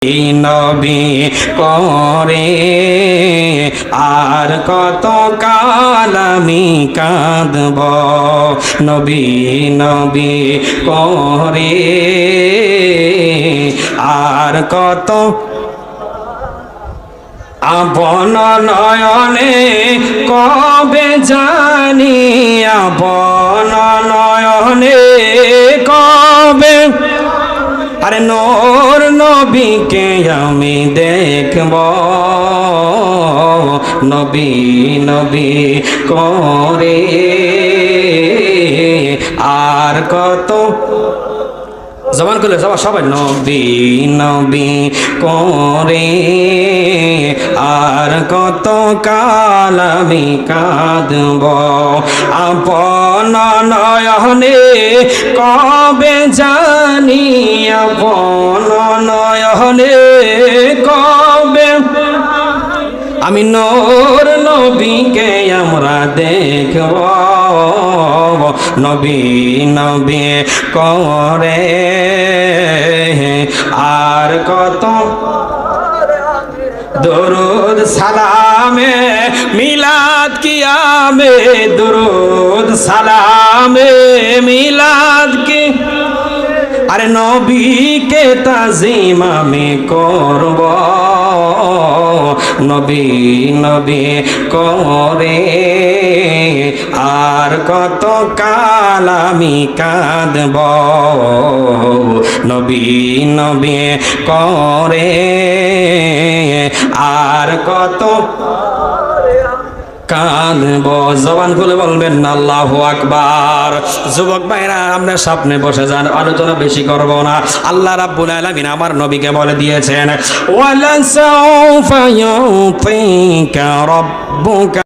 নবী করে আর কত কাল আমি কাঁদব নবী নবী করে আর কত আপন নয়নে কবে জানি আপন নয়নে কবে আরে নূর নবীকে আমি দেখব নবী নবী করে আর কত জবান করলে সবাই নবী নবী করে আর কত কাল আমি কাঁদব আপন নয়নে কবে জানি আপন নয়নে কবে আমি নূর নবীকে আমরা দেখব নবী নবী করে আর কত দরুদ সালামে মিলাদ কিয়ামে দরুদ সালামে মিলাদ কি আরে নবীকে তাজিম আমি করব নবী নবী করে আর কত কাল আমি কাঁদব নবী নবী করে আর কত কাঁদব জবান খুলে বলবেন না আল্লাহু আকবার। যুবক ভাইরা আমরা সামনে বসে যান, আলোচনা বেশি করব না। আল্লাহ রাব্বুল আলামিন আমার নবীকে বলে দিয়েছেন ওয়ালা সাউফা ইউতিকা রাব্বুকা